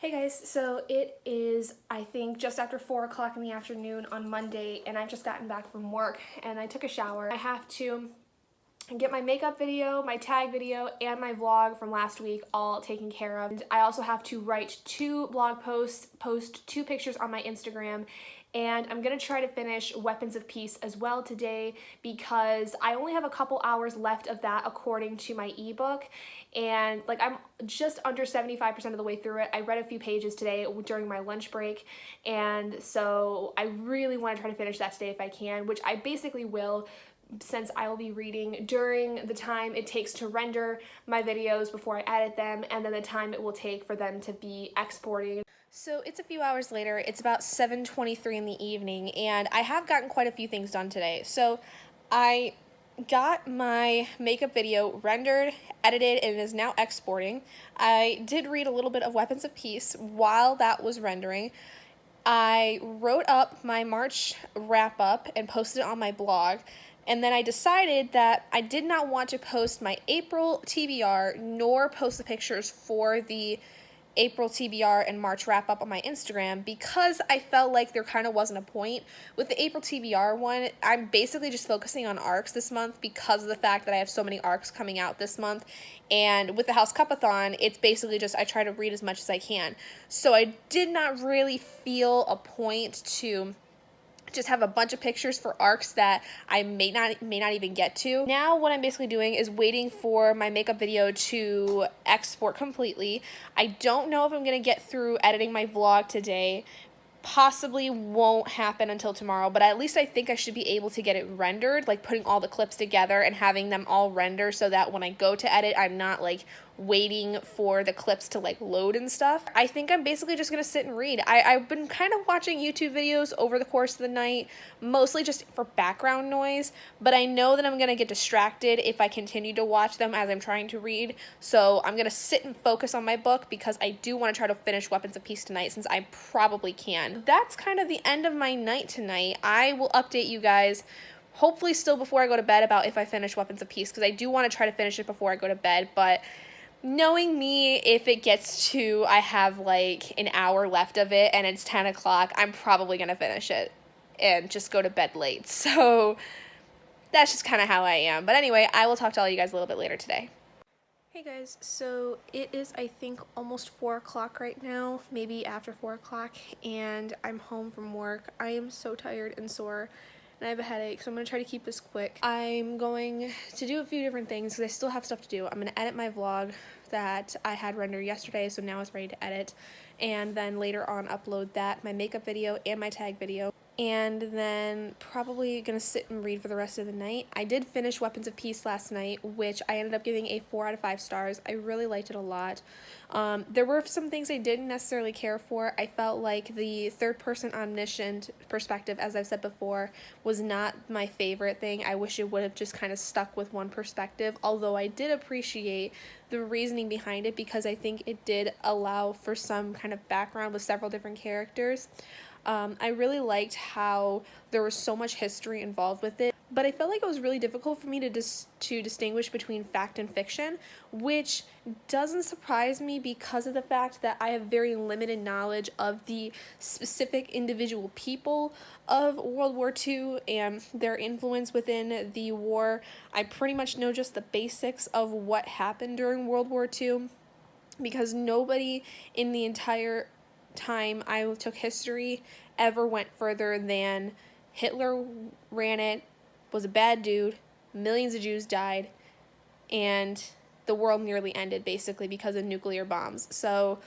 Hey guys, so it is, I think, just after 4 o'clock in the afternoon on Monday, and I've just gotten back from work, and I took a shower. I have to get my makeup video, my tag video, and my vlog from last week all taken care of. And I also have to write 2 blog posts, post 2 pictures on my Instagram, and I'm gonna try to finish Weapons of Peace as well today because I only have a couple hours left of that according to my ebook, and like I'm just under 75% of the way through it. I read a few pages today during my lunch break, and so I really want to try to finish that today if I can, which I basically will, since I will be reading during the time it takes to render my videos before I edit them, and then the time it will take for them to be exporting. So it's a few hours later, it's about 7:23 in the evening, and I have gotten quite a few things done today. So I got my makeup video rendered, edited, and is now exporting. I did read a little bit of Weapons of Peace while that was rendering. I wrote up my March wrap-up and posted it on my blog. And then I decided that I did not want to post my April TBR nor post the pictures for the April TBR and March wrap-up on my Instagram because I felt like there kind of wasn't a point. With the April TBR one, I'm basically just focusing on arcs this month because of the fact that I have so many arcs coming out this month. And with the HouseCupathon, it's basically just I try to read as much as I can. So I did not really feel a point to just have a bunch of pictures for arcs that I may not even get to. Now what I'm basically doing is waiting for my makeup video to export completely. I don't know if I'm gonna get through editing my vlog today. Possibly won't happen until tomorrow, but at least I think I should be able to get it rendered, like putting all the clips together and having them all render so that when I go to edit, I'm not like waiting for the clips to like load and stuff. I think I'm basically just gonna sit and read. I've been kind of watching YouTube videos over the course of the night, mostly just for background noise, but I know that I'm gonna get distracted if I continue to watch them as I'm trying to read, so I'm gonna sit and focus on my book because I do want to try to finish Weapons of Peace tonight since I probably can. That's kind of the end of my night tonight. I will update you guys hopefully still before I go to bed about if I finish Weapons of Peace because I do want to try to finish it before I go to bed, but knowing me, if it gets to I have like an hour left of it and it's 10 o'clock, I'm probably going to finish it and just go to bed late. So that's just kind of how I am. But anyway, I will talk to all you guys a little bit later today. Hey guys, so it is I think almost 4 o'clock right now, maybe after 4 o'clock, and I'm home from work. I am so tired and sore, and I have a headache, so I'm going to try to keep this quick. I'm going to do a few different things because I still have stuff to do. I'm going to edit my vlog that I had rendered yesterday, so now it's ready to edit, and then later on upload that, my makeup video, and my tag video. And then probably gonna sit and read for the rest of the night. I did finish Weapons of Peace last night, which I ended up giving a 4 out of 5 stars. I really liked it a lot. There were some things I didn't necessarily care for. I felt like the third-person omniscient perspective, as I've said before, was not my favorite thing. I wish it would have just kind of stuck with one perspective, although I did appreciate the reasoning behind it because I think it did allow for some kind of background with several different characters. I really liked how there was so much history involved with it, but I felt like it was really difficult for me to distinguish between fact and fiction, which doesn't surprise me because of the fact that I have very limited knowledge of the specific individual people of World War II and their influence within the war. I pretty much know just the basics of what happened during World War II because nobody in the entire time I took history ever went further than Hitler ran it, was a bad dude, millions of Jews died, and the world nearly ended basically because of nuclear bombs. So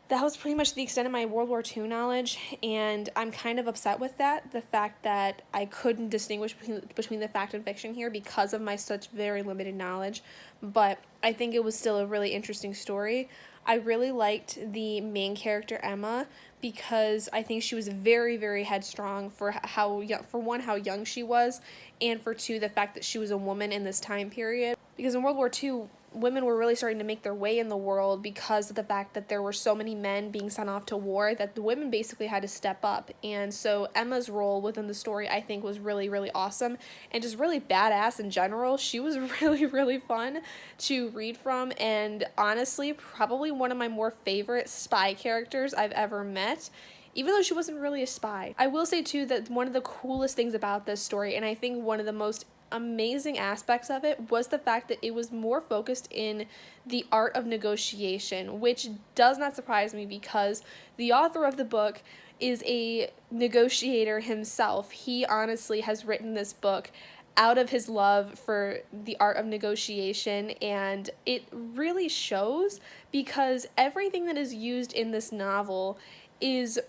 that was pretty much the extent of my World War II knowledge, and I'm kind of upset with that, the fact that I couldn't distinguish between the fact and fiction here because of my such very limited knowledge, but I think it was still a really interesting story. I really liked the main character, Emma, because I think she was very, very headstrong for how young she was, and for two, the fact that she was a woman in this time period. Because in World War II, women were really starting to make their way in the world because of the fact that there were so many men being sent off to war that the women basically had to step up. And so Emma's role within the story, I think, was really, really awesome and just really badass in general. She was really, really fun to read from, and honestly, probably one of my more favorite spy characters I've ever met, even though she wasn't really a spy. I will say too that one of the coolest things about this story, and I think one of the most amazing aspects of it, was the fact that it was more focused in the art of negotiation, which does not surprise me because the author of the book is a negotiator himself. He honestly has written this book out of his love for the art of negotiation, and it really shows because everything that is used in this novel is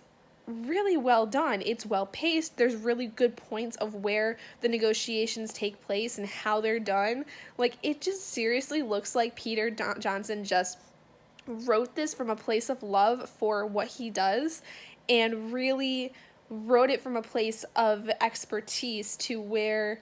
really well done. It's well paced. There's really good points of where the negotiations take place and how they're done. Like, it just seriously looks like Peter Johnson just wrote this from a place of love for what he does and really wrote it from a place of expertise to where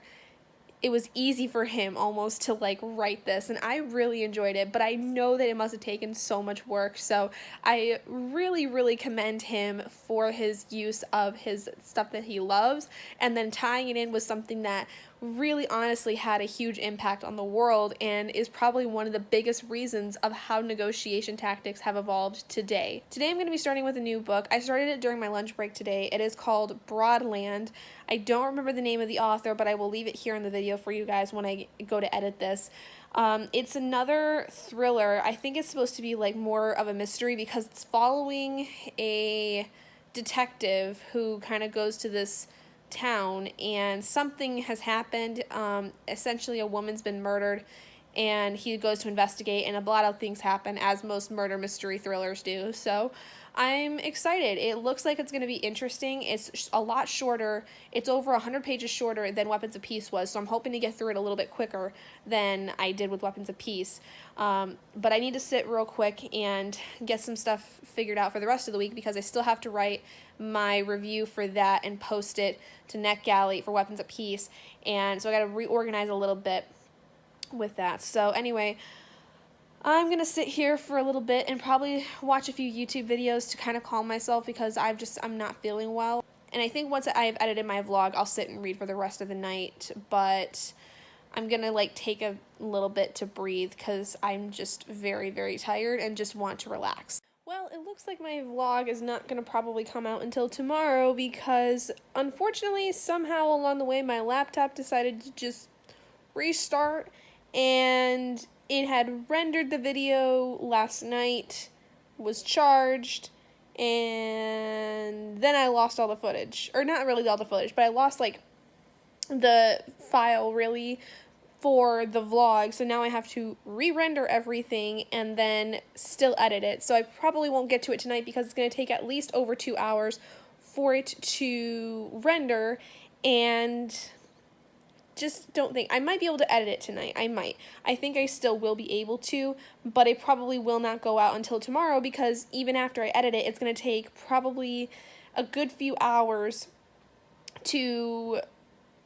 it was easy for him almost to like write this, and I really enjoyed it, but I know that it must have taken so much work, so I really, really commend him for his use of his stuff that he loves, and then tying it in with something that really honestly had a huge impact on the world and is probably one of the biggest reasons of how negotiation tactics have evolved today. Today I'm going to be starting with a new book. I started it during my lunch break today. It is called Broadland. I don't remember the name of the author, but I will leave it here in the video for you guys when I go to edit this. It's another thriller. I think it's supposed to be like more of a mystery because it's following a detective who kind of goes to this town and something has happened. Essentially a woman's been murdered and he goes to investigate, and a lot of things happen, as most murder mystery thrillers do. So I'm excited. It looks like it's going to be interesting. It's a lot shorter. It's over 100 pages shorter than Weapons of Peace was, so I'm hoping to get through it a little bit quicker than I did with Weapons of Peace. But I need to sit real quick and get some stuff figured out for the rest of the week because I still have to write my review for that and post it to NetGalley for Weapons of Peace, and so I got to reorganize a little bit with that. So anyway, I'm going to sit here for a little bit and probably watch a few YouTube videos to kind of calm myself because I'm not feeling well. And I think once I've edited my vlog, I'll sit and read for the rest of the night, but I'm going to like take a little bit to breathe because I'm just very, very tired and just want to relax. Well, it looks like my vlog is not going to probably come out until tomorrow because unfortunately somehow along the way my laptop decided to just restart, and it had rendered the video last night, was charged, and then I lost all the footage. Or not really all the footage, but I lost like the file really for the vlog, so now I have to re-render everything and then still edit it. So I probably won't get to it tonight because it's going to take at least over 2 hours for it to render, and just don't think I might be able to edit it tonight. I think I still will be able to, but it probably will not go out until tomorrow because even after I edit it, it's going to take probably a good few hours to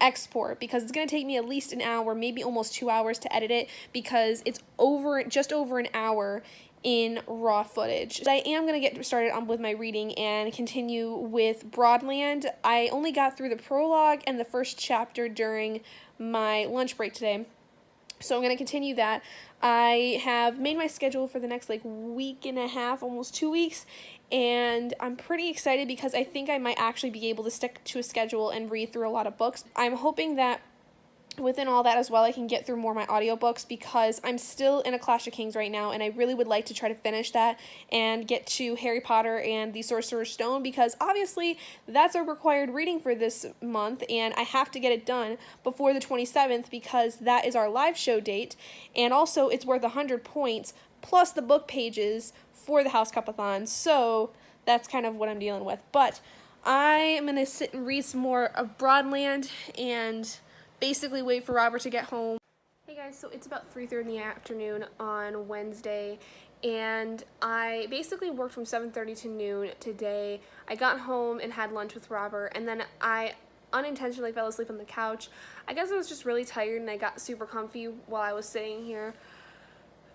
export because it's going to take me at least an hour, maybe almost 2 hours to edit it because it's just over an hour in raw footage. But I am going to get started on with my reading and continue with Broadland. I only got through the prologue and the first chapter during my lunch break today, so I'm going to continue that. I have made my schedule for the next like week and a half, almost 2 weeks, and I'm pretty excited because I think I might actually be able to stick to a schedule and read through a lot of books. I'm hoping that within all that as well, I can get through more of my audiobooks because I'm still in A Clash of Kings right now, and I really would like to try to finish that and get to Harry Potter and the Sorcerer's Stone because obviously that's a required reading for this month, and I have to get it done before the 27th because that is our live show date, and also it's worth 100 points plus the book pages for the HouseCupathon, so that's kind of what I'm dealing with. But I am going to sit and read some more of Broadland and basically wait for Robert to get home. Hey guys, so it's about 3:30 in the afternoon on Wednesday, and I basically worked from 7:30 to noon today. I got home and had lunch with Robert, and then I unintentionally fell asleep on the couch. I guess I was just really tired and I got super comfy while I was sitting here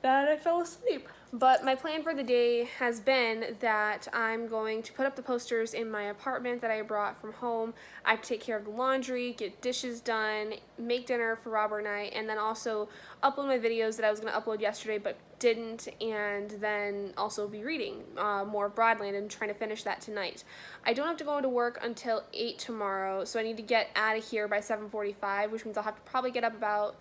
that I fell asleep. But my plan for the day has been that I'm going to put up the posters in my apartment that I brought from home. I have to take care of the laundry, get dishes done, make dinner for Robert and I, and then also upload my videos that I was going to upload yesterday but didn't, and then also be reading more of Broadland and trying to finish that tonight. I don't have to go into work until 8 tomorrow, so I need to get out of here by 7:45, which means I'll have to probably get up about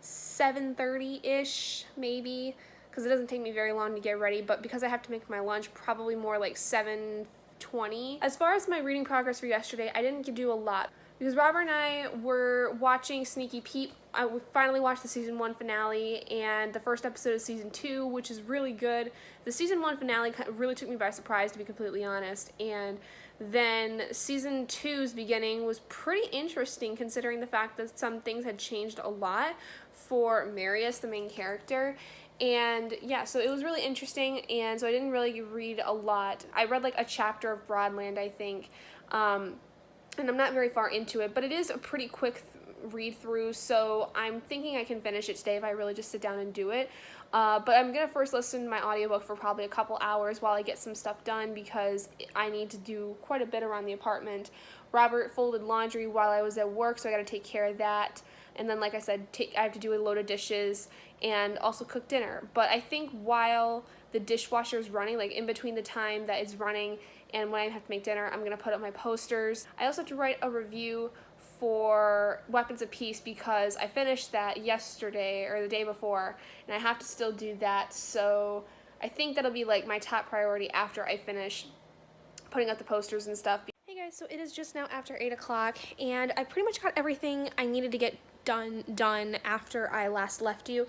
7:30-ish, maybe, because it doesn't take me very long to get ready, but because I have to make my lunch, probably more like 7:20. As far as my reading progress for yesterday, I didn't do a lot, because Robert and I were watching Sneaky Pete. I finally watched the season 1 finale and the first episode of season 2, which is really good. The season 1 finale really took me by surprise, to be completely honest, and then season 2's beginning was pretty interesting, considering the fact that some things had changed a lot for Marius, the main character. And yeah, so it was really interesting, and so I didn't really read a lot. I read like a chapter of Broadland, I think, and I'm not very far into it, but it is a pretty quick read through, so I'm thinking I can finish it today if I really just sit down and do it. But I'm going to first listen to my audiobook for probably a couple hours while I get some stuff done, because I need to do quite a bit around the apartment. Robert folded laundry while I was at work, so I got to take care of that. And then, like I said, I have to do a load of dishes and also cook dinner. But I think while the dishwasher is running, like in between the time that it's running and when I have to make dinner, I'm going to put up my posters. I also have to write a review for Weapons of Peace, because I finished that yesterday or the day before, and I have to still do that. So I think that'll be like my top priority after I finish putting up the posters and stuff. Hey guys, so it is just now after 8 o'clock, and I pretty much got everything I needed to get done after I last left you.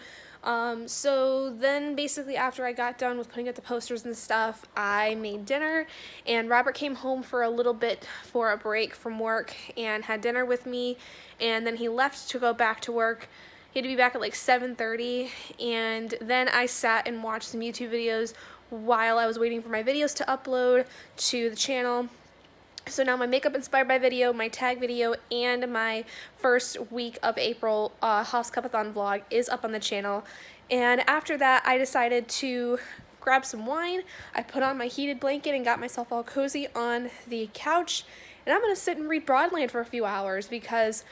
So then basically after I got done with putting up the posters and stuff, I made dinner, and Robert came home for a little bit for a break from work and had dinner with me, and then he left to go back to work. He had to be back at like 7:30, and then I sat and watched some YouTube videos while I was waiting for my videos to upload to the channel. So now my Makeup Inspired by video, my tag video, and my first week of April HouseCupathon vlog is up on the channel. And after that, I decided to grab some wine. I put on my heated blanket and got myself all cozy on the couch. And I'm going to sit and read Broadland for a few hours, because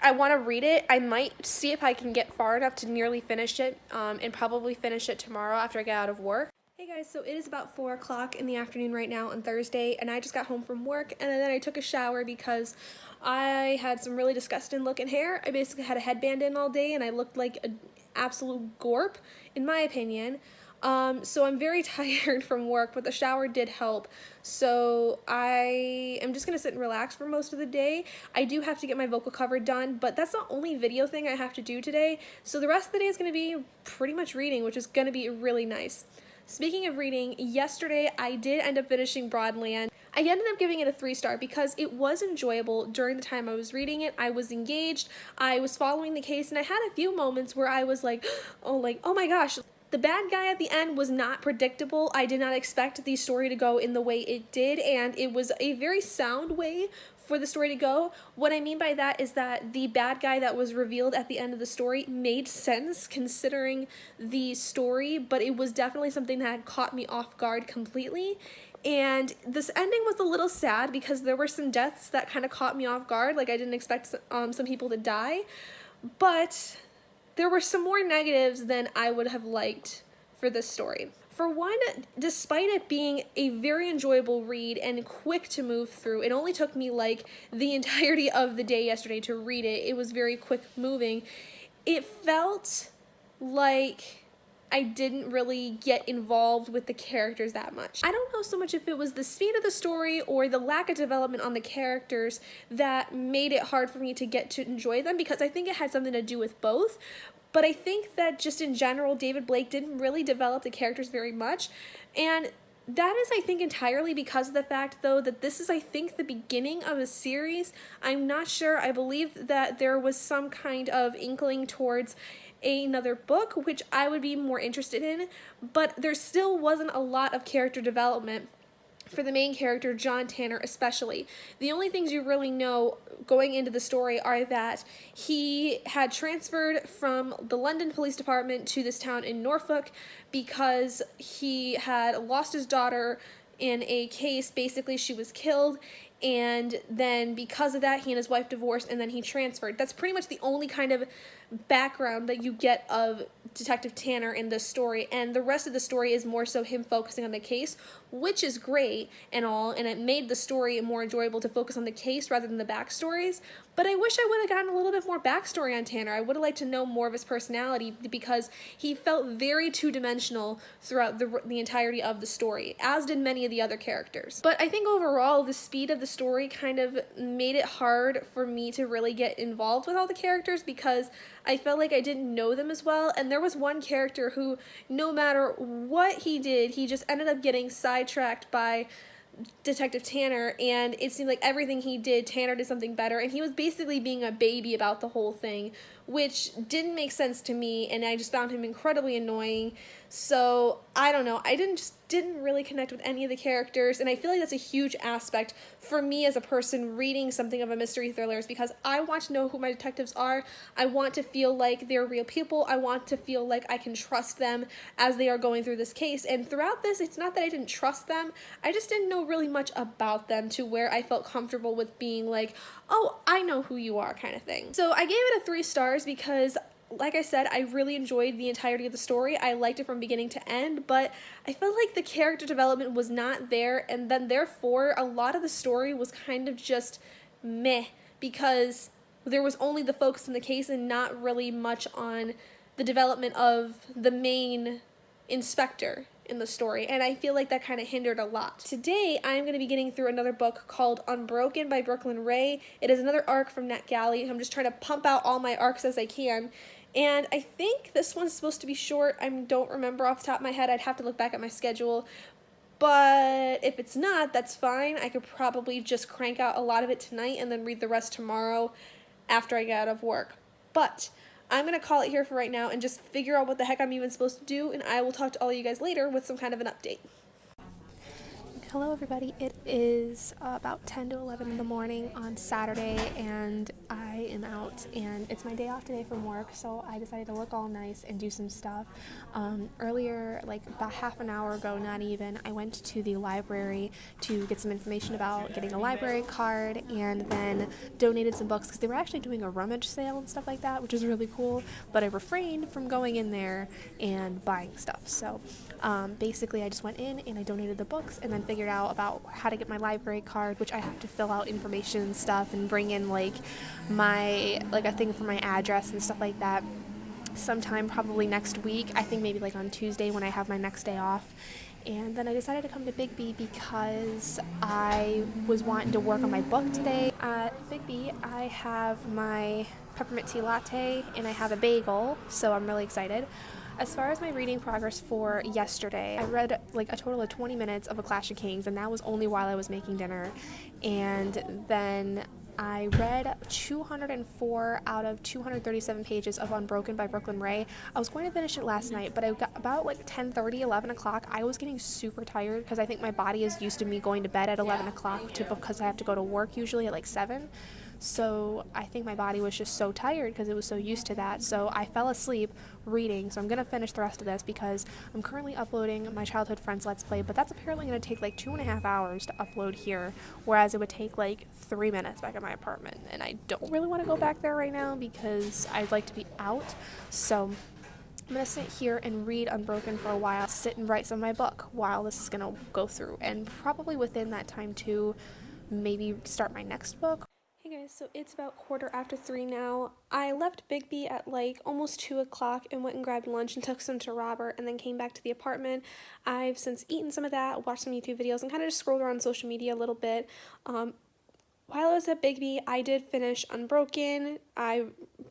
I want to read it. I might see if I can get far enough to nearly finish it, and probably finish it tomorrow after I get out of work. Hey guys, so it is about 4 o'clock in the afternoon right now on Thursday, and I just got home from work, and then I took a shower because I had some really disgusting looking hair. I basically had a headband in all day, and I looked like an absolute gorp, in my opinion. So I'm very tired from work, but the shower did help. So I am just going to sit and relax for most of the day. I do have to get my vocal cover done, but that's the only video thing I have to do today. So the rest of the day is going to be pretty much reading, which is going to be really nice. Speaking of reading, yesterday I did end up finishing Broadland. I ended up giving it a 3-star because it was enjoyable during the time I was reading it. I was engaged, I was following the case, and I had a few moments where I was like, oh my gosh. The bad guy at the end was not predictable. I did not expect the story to go in the way it did, and it was a very sound way for the story to go. What I mean by that is that the bad guy that was revealed at the end of the story made sense considering the story, but it was definitely something that had caught me off guard completely. And this ending was a little sad because there were some deaths that kind of caught me off guard. Like, I didn't expect some people to die, but there were some more negatives than I would have liked for this story. For one, despite it being a very enjoyable read and quick to move through, it only took me like the entirety of the day yesterday to read it. It was very quick moving. It felt like I didn't really get involved with the characters that much. I don't know so much if it was the speed of the story or the lack of development on the characters that made it hard for me to get to enjoy them, because I think it had something to do with both. But I think that just in general, David Blake didn't really develop the characters very much. And that is, I think, entirely because of the fact, though, that this is, I think, the beginning of a series. I'm not sure. I believe that there was some kind of inkling towards another book, which I would be more interested in. But there still wasn't a lot of character development for the main character, John Tanner especially. The only things you really know going into the story are that he had transferred from the London Police Department to this town in Norfolk because he had lost his daughter in a case. Basically, she was killed, and then because of that, he and his wife divorced, and then he transferred. That's pretty much the only kind of background that you get of Detective Tanner in this story, and the rest of the story is more so him focusing on the case, which is great and all, and it made the story more enjoyable to focus on the case rather than the backstories. But I wish I would have gotten a little bit more backstory on Tanner. I would have liked to know more of his personality, because he felt very two-dimensional throughout the entirety of the story, as did many of the other characters. But I think overall, the speed of the story kind of made it hard for me to really get involved with all the characters, because I felt like I didn't know them as well, and there was one character who, no matter what he did, he just ended up getting sidetracked by Detective Tanner, and it seemed like everything he did, Tanner did something better, and he was basically being a baby about the whole thing, which didn't make sense to me, and I just found him incredibly annoying. So I don't know, I didn't really connect with any of the characters, and I feel like that's a huge aspect for me as a person reading something of a mystery thriller, is because I want to know who my detectives are. I want to feel like they're real people. I want to feel like I can trust them as they are going through this case, and throughout this, it's not that I didn't trust them, I just didn't know really much about them to where I felt comfortable with being like, oh, I know who you are, kind of thing. So I gave it a 3 stars because, like I said, I really enjoyed the entirety of the story. I liked it from beginning to end, but I felt like the character development was not there, and then therefore a lot of the story was kind of just meh, because there was only the focus on the case and not really much on the development of the main inspector in the story, and I feel like that kind of hindered a lot. Today, I'm going to be getting through another book called Unbroken by Brooklyn Ray. It is another arc from NetGalley. I'm just trying to pump out all my arcs as I can, and I think this one's supposed to be short. I don't remember off the top of my head. I'd have to look back at my schedule, but if it's not, that's fine. I could probably just crank out a lot of it tonight and then read the rest tomorrow after I get out of work. But I'm going to call it here for right now and just figure out what the heck I'm even supposed to do, and I will talk to all of you guys later with some kind of an update. Hello everybody, it is about 10 to 11 in the morning on Saturday, and I am out, and it's my day off today from work, so I decided to look all nice and do some stuff. Earlier, like about half an hour ago, not even, I went to the library to get some information about getting a library card, and then donated some books, because they were actually doing a rummage sale and stuff like that, which is really cool, but I refrained from going in there and buying stuff. So basically I just went in and I donated the books, and then figured out about how to get my library card, which I have to fill out information and stuff and bring in like a thing for my address and stuff like that sometime probably next week. I think maybe like on Tuesday when I have my next day off. And then I decided to come to Big B because I was wanting to work on my book today. At Big B, I have my peppermint tea latte and I have a bagel, so I'm really excited. As far as my reading progress for yesterday, I read like a total of 20 minutes of A Clash of Kings, and that was only while I was making dinner. And then I read 204 out of 237 pages of Unbroken by Brooklyn Ray. I was going to finish it last night, but I got about like 10:30, 11 o'clock. I was getting super tired because I think my body is used to me going to bed at 11 o'clock because I have to go to work usually at like 7. So I think my body was just so tired because it was so used to that. So I fell asleep reading. So I'm going to finish the rest of this because I'm currently uploading my childhood friends Let's Play, but that's apparently going to take like 2.5 hours to upload here, whereas it would take like 3 minutes back at my apartment. And I don't really want to go back there right now because I'd like to be out. So I'm going to sit here and read Unbroken for a while, sit and write some of my book while this is going to go through. And probably within that time too, maybe start my next book. Hey guys, so it's about 3:15 now. I left Big B at like almost 2 o'clock and went and grabbed lunch and took some to Robert and then came back to the apartment. I've since eaten some of that, watched some YouTube videos, and kind of just scrolled around social media a little bit. While I was at Big B, I did finish Unbroken. I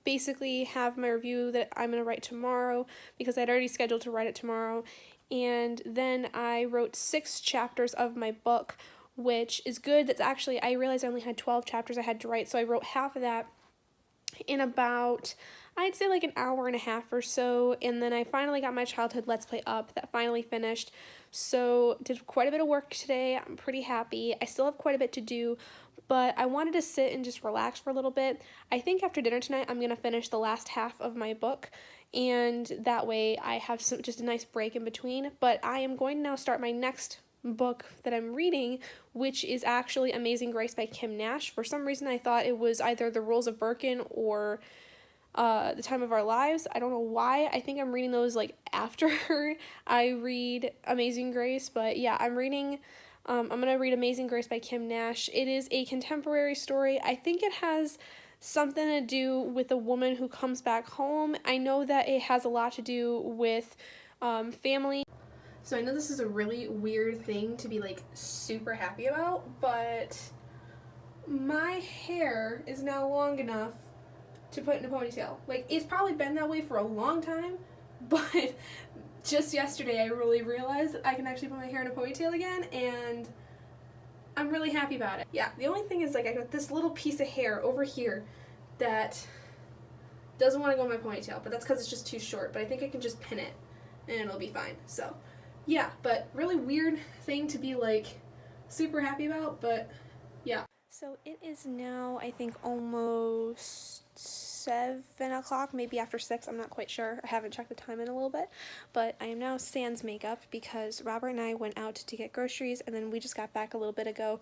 basically have my review that I'm going to write tomorrow because I'd already scheduled to write it tomorrow. And then I wrote 6 chapters of my book, which is good. That's actually, I realized I only had 12 chapters I had to write, so I wrote half of that in about I'd say like an hour and a half or so, and then I finally got my childhood Let's Play up. That finally finished, so did quite a bit of work today. I'm pretty happy. I still have quite a bit to do, but I wanted to sit and just relax for a little bit. I think after dinner tonight I'm going to finish the last half of my book, and that way I have just a nice break in between. But I am going to now start my next book that I'm reading, which is actually Amazing Grace by Kim Nash. For some reason I thought it was either The Rules of Birkin or The Time of Our Lives. I don't know why. I think I'm reading those like after I read Amazing Grace, but yeah, I'm gonna read Amazing Grace by Kim Nash. It is a contemporary story. I think it has something to do with a woman who comes back home. I know that it has a lot to do with family. So I know this is a really weird thing to be like super happy about, but my hair is now long enough to put in a ponytail. Like, it's probably been that way for a long time, but just yesterday I really realized that I can actually put my hair in a ponytail again, and I'm really happy about it. Yeah, the only thing is, like, I got this little piece of hair over here that doesn't want to go in my ponytail, but that's because it's just too short, but I think I can just pin it and it'll be fine. So yeah, but really weird thing to be like super happy about, but yeah. So it is now, I think, almost 7 o'clock, maybe after 6, I'm not quite sure. I haven't checked the time in a little bit, but I am now sans makeup because Robert and I went out to get groceries, and then we just got back a little bit ago,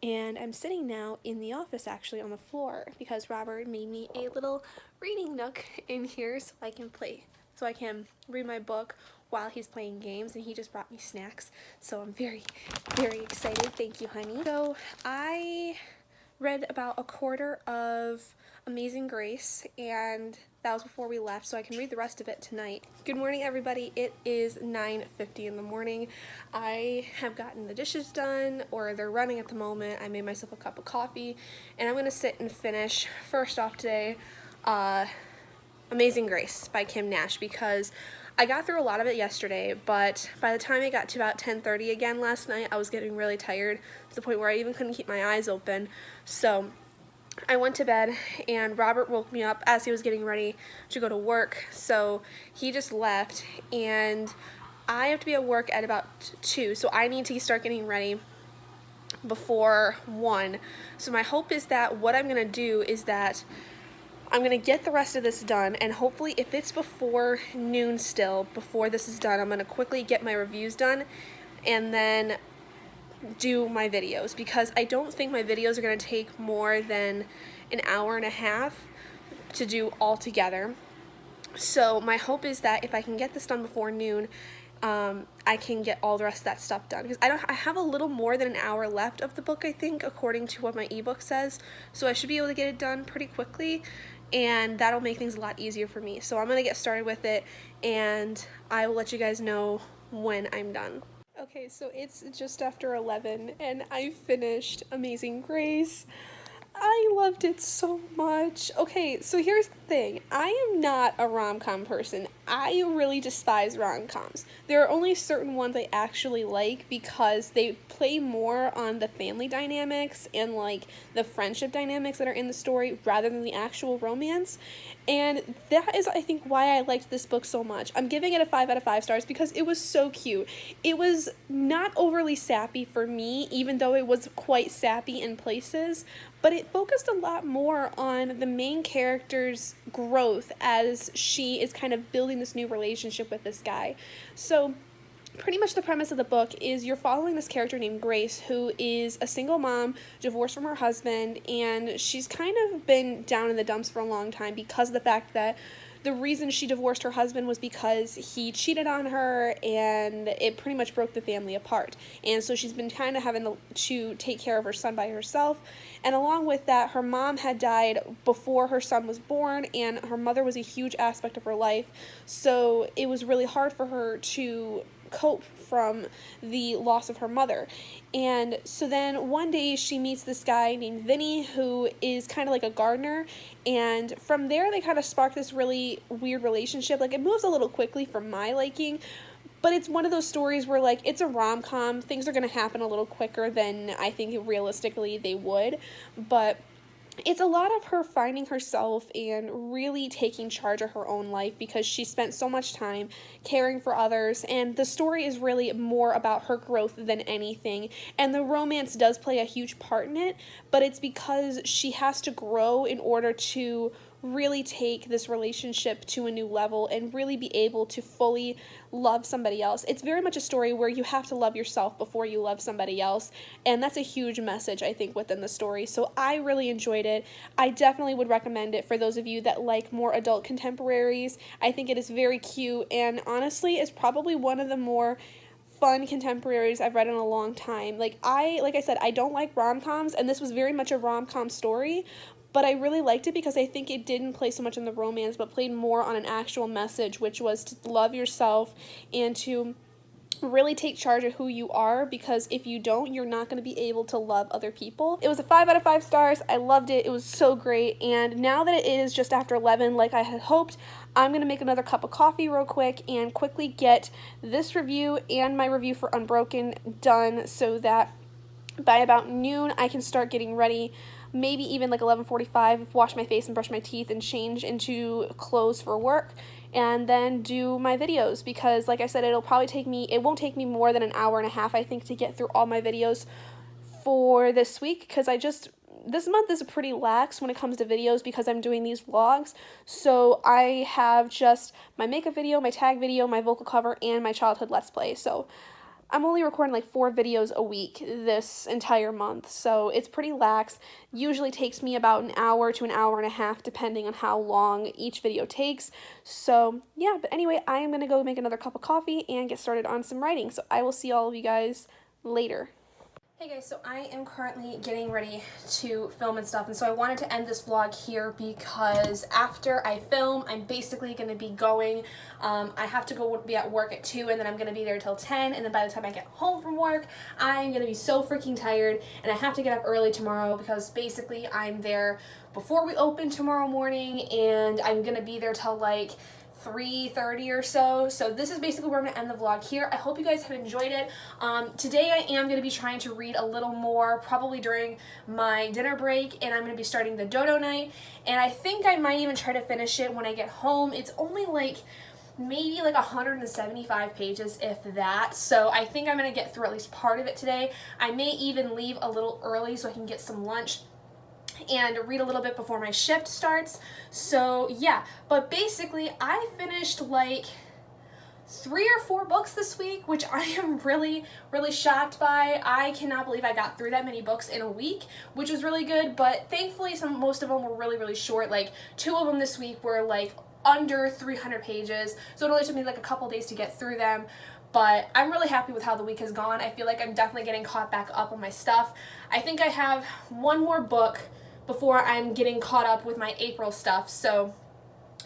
and I'm sitting now in the office actually on the floor because Robert made me a little reading nook in here so I can read my book while he's playing games, and he just brought me snacks, so I'm very, very excited. Thank you, honey. So I read about a quarter of Amazing Grace, and that was before we left, so I can read the rest of it tonight. Good morning, everybody. It is 9:50 in the morning. I have gotten the dishes done, or they're running at the moment. I made myself a cup of coffee, and I'm going to sit and finish, first off today, Amazing Grace by Kim Nash, because I got through a lot of it yesterday, but by the time I got to about 10:30 again last night, I was getting really tired to the point where I even couldn't keep my eyes open. So I went to bed, and Robert woke me up as he was getting ready to go to work, so he just left, and I have to be at work at about 2, so I need to start getting ready before 1. So my hope is that what I'm going to do is that I'm going to get the rest of this done, and hopefully if it's before noon still, before this is done, I'm going to quickly get my reviews done and then do my videos, because I don't think my videos are going to take more than an hour and a half to do all together. So my hope is that if I can get this done before noon, I can get all the rest of that stuff done, because I have a little more than an hour left of the book, I think, according to what my ebook says, so I should be able to get it done pretty quickly, and that'll make things a lot easier for me. So I'm going to get started with it, and I will let you guys know when I'm done. Okay, so it's just after 11, and I finished Amazing Grace. I loved it so much. Okay, so here's the thing. I am not a rom-com person. I really despise rom-coms. There are only certain ones I actually like because they play more on the family dynamics and like the friendship dynamics that are in the story rather than the actual romance. And that is, I think, why I liked this book so much. I'm giving it a 5 out of 5 stars because it was so cute. It was not overly sappy for me, even though it was quite sappy in places, but it focused a lot more on the main character's growth as she is kind of building this new relationship with this guy. So pretty much the premise of the book is you're following this character named Grace, who is a single mom, divorced from her husband, and she's kind of been down in the dumps for a long time because of the fact that the reason she divorced her husband was because he cheated on her, and it pretty much broke the family apart. And so she's been kind of having to take care of her son by herself. And along with that, her mom had died before her son was born, and her mother was a huge aspect of her life. So it was really hard for her to cope from the loss of her mother. And so then one day she meets this guy named Vinny, who is kind of like a gardener, and from there they kind of spark this really weird relationship. Like, it moves a little quickly for my liking, but it's one of those stories where, like, it's a rom-com. Things are going to happen a little quicker than I think realistically they would, but it's a lot of her finding herself and really taking charge of her own life because she spent so much time caring for others, and the story is really more about her growth than anything, and the romance does play a huge part in it, but it's because she has to grow in order to really take this relationship to a new level and really be able to fully love somebody else. It's very much a story where you have to love yourself before you love somebody else, and that's a huge message, I think, within the story. So I really enjoyed it. I definitely would recommend it for those of you that like more adult contemporaries. I think it is very cute, and honestly, it's probably one of the more fun contemporaries I've read in a long time. Like I said, I don't like rom-coms, and this was very much a rom-com story, but I really liked it because I think it didn't play so much on the romance, but played more on an actual message, which was to love yourself and to really take charge of who you are, because if you don't, you're not going to be able to love other people. It was a 5 out of 5 stars. I loved it. It was so great. And now that it is just after 11, like I had hoped, I'm going to make another cup of coffee real quick and quickly get this review and my review for Unbroken done so that by about noon I can start getting ready, maybe even like 11:45, wash my face and brush my teeth and change into clothes for work, and then do my videos, because like I said, it won't take me more than an hour and a half, I think, to get through all my videos for this week, because this month is pretty lax when it comes to videos because I'm doing these vlogs. So I have just my makeup video, my tag video, my vocal cover, and my childhood let's play. So I'm only recording like 4 videos a week this entire month, so it's pretty lax. Usually takes me about an hour to an hour and a half, depending on how long each video takes. So yeah, but anyway, I am going to go make another cup of coffee and get started on some writing. So I will see all of you guys later. Hey guys, so I am currently getting ready to film and stuff, and so I wanted to end this vlog here because after I film, I'm basically going to be going, I have to go be at work at 2, and then I'm going to be there till 10, and then by the time I get home from work, I'm going to be so freaking tired, and I have to get up early tomorrow because basically I'm there before we open tomorrow morning, and I'm going to be there till like 3:30 or so. So this is basically where I'm going to end the vlog here. I hope you guys have enjoyed it. Today I am going to be trying to read a little more, probably during my dinner break, and I'm going to be starting the Dodo Night, and I think I might even try to finish it when I get home. It's only like maybe like 175 pages, if that, so I think I'm going to get through at least part of it today. I may even leave a little early so I can get some lunch and read a little bit before my shift starts. So yeah, but basically I finished like 3 or 4 books this week, which I am really shocked by. I cannot believe I got through that many books in a week, which was really good, but thankfully most of them were really short. Like 2 of them this week were like under 300 pages, so it only took me like a couple days to get through them. But I'm really happy with how the week has gone. I feel like I'm definitely getting caught back up on my stuff. I think I have 1 more book before I'm getting caught up with my April stuff, so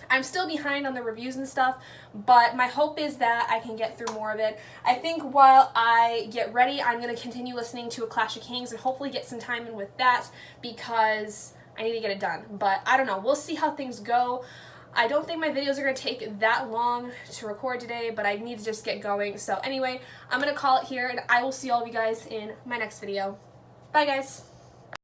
I'm still behind on the reviews and stuff, but my hope is that I can get through more of it. I think while I get ready, I'm going to continue listening to A Clash of Kings and hopefully get some time in with that because I need to get it done. But I don't know. We'll see how things go. I don't think my videos are going to take that long to record today, but I need to just get going. So anyway, I'm going to call it here, and I will see all of you guys in my next video. Bye, guys.